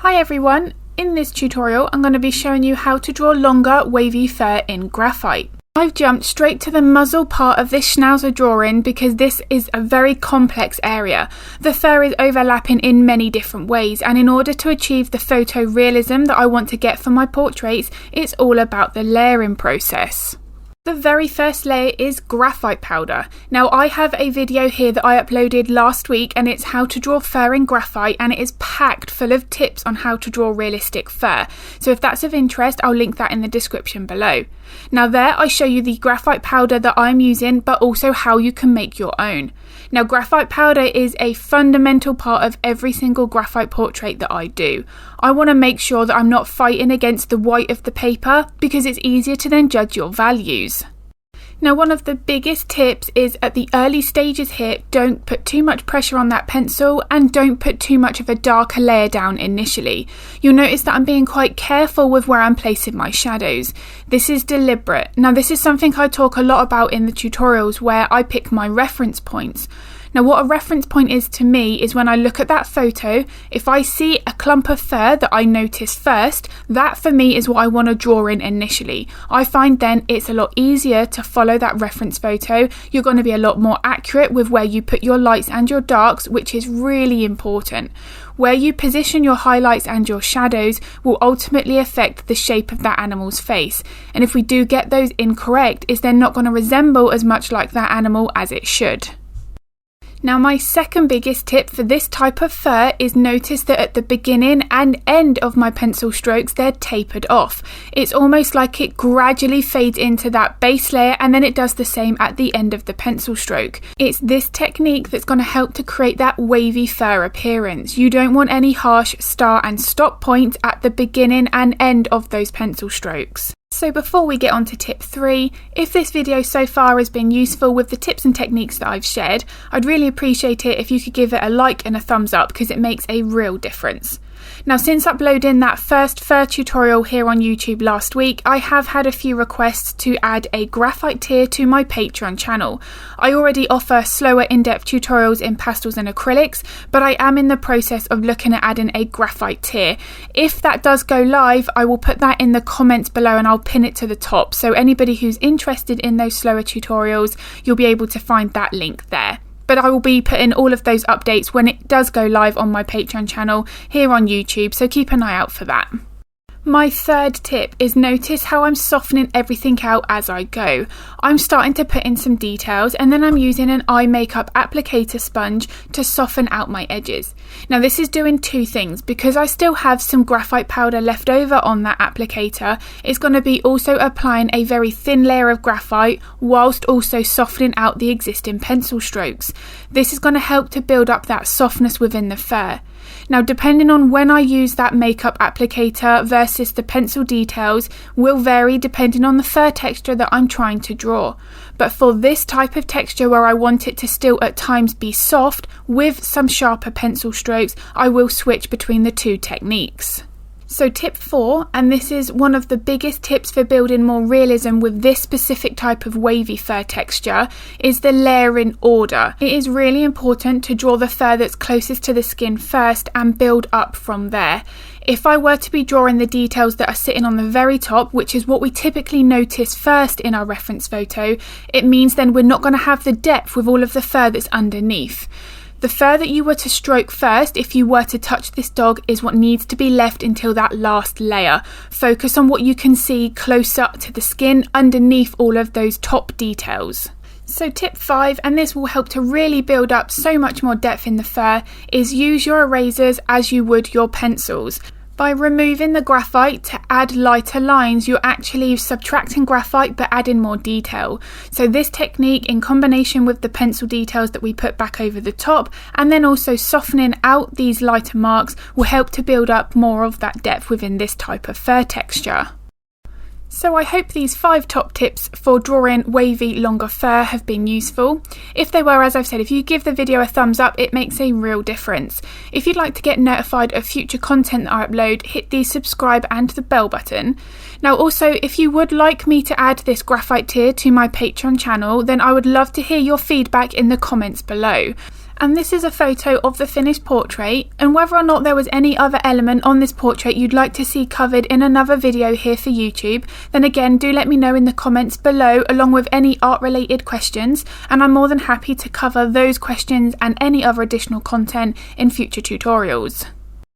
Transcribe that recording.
Hi everyone, in this tutorial I'm going to be showing you how to draw longer wavy fur in graphite. I've jumped straight to the muzzle part of this schnauzer drawing because this is a very complex area. The fur is overlapping in many different ways, and in order to achieve the photorealism that I want to get for my portraits, it's all about the layering process. The very first layer is graphite powder. Now I have a video here that I uploaded last week and it's how to draw fur in graphite, and it is packed full of tips on how to draw realistic fur. So if that's of interest, I'll link that in the description below. Now there I show you the graphite powder that I'm using, but also how you can make your own. Now graphite powder is a fundamental part of every single graphite portrait that I do. I want to make sure that I'm not fighting against the white of the paper because it's easier to then judge your values. Now one of the biggest tips is at the early stages here, don't put too much pressure on that pencil and don't put too much of a darker layer down initially. You'll notice that I'm being quite careful with where I'm placing my shadows. This is deliberate. Now this is something I talk a lot about in the tutorials where I pick my reference points. Now what a reference point is to me is when I look at that photo, if I see a clump of fur that I notice first, that for me is what I want to draw in initially. I find then it's a lot easier to follow that reference photo. You're going to be a lot more accurate with where you put your lights and your darks, which is really important. Where you position your highlights and your shadows will ultimately affect the shape of that animal's face. And if we do get those incorrect, it's then not going to resemble as much like that animal as it should. Now my second biggest tip for this type of fur is notice that at the beginning and end of my pencil strokes they're tapered off. It's almost like it gradually fades into that base layer and then it does the same at the end of the pencil stroke. It's this technique that's going to help to create that wavy fur appearance. You don't want any harsh start and stop points at the beginning and end of those pencil strokes. So before we get on to tip 3, if this video so far has been useful with the tips and techniques that I've shared, I'd really appreciate it if you could give it a like and a thumbs up because it makes a real difference. Now since uploading that first fur tutorial here on YouTube last week, I have had a few requests to add a graphite tier to my Patreon channel. I already offer slower in-depth tutorials in pastels and acrylics, but I am in the process of looking at adding a graphite tier. If that does go live, I will put that in the comments below and I'll pin it to the top, so anybody who's interested in those slower tutorials, you'll be able to find that link there. But I will be putting all of those updates when it does go live on my Patreon channel here on YouTube, so keep an eye out for that. My third tip is notice how I'm softening everything out as I go. I'm starting to put in some details and then I'm using an eye makeup applicator sponge to soften out my edges. Now this is doing two things. Because I still have some graphite powder left over on that applicator, it's going to be also applying a very thin layer of graphite whilst also softening out the existing pencil strokes. This is going to help to build up that softness within the fur. Now depending on when I use that makeup applicator versus the pencil details will vary depending on the fur texture that I'm trying to draw. But for this type of texture where I want it to still at times be soft with some sharper pencil strokes, I will switch between the two techniques. So tip 4, and this is one of the biggest tips for building more realism with this specific type of wavy fur texture, is the layering order. It is really important to draw the fur that's closest to the skin first and build up from there. If I were to be drawing the details that are sitting on the very top, which is what we typically notice first in our reference photo, it means then we're not going to have the depth with all of the fur that's underneath. The fur that you were to stroke first, if you were to touch this dog, is what needs to be left until that last layer. Focus on what you can see close up to the skin underneath all of those top details. So tip 5, and this will help to really build up so much more depth in the fur, is use your erasers as you would your pencils. By removing the graphite to add lighter lines, you're actually subtracting graphite but adding more detail. So this technique, in combination with the pencil details that we put back over the top and then also softening out these lighter marks, will help to build up more of that depth within this type of fur texture. So I hope these 5 top tips for drawing wavy longer fur have been useful. If they were, as I've said, if you give the video a thumbs up, it makes a real difference. If you'd like to get notified of future content that I upload, hit the subscribe and the bell button. Now also, if you would like me to add this graphite tier to my Patreon channel, then I would love to hear your feedback in the comments below. and this is a photo of the finished portrait, and whether or not there was any other element on this portrait you'd like to see covered in another video here for YouTube, then again do let me know in the comments below along with any art related questions, and I'm more than happy to cover those questions and any other additional content in future tutorials.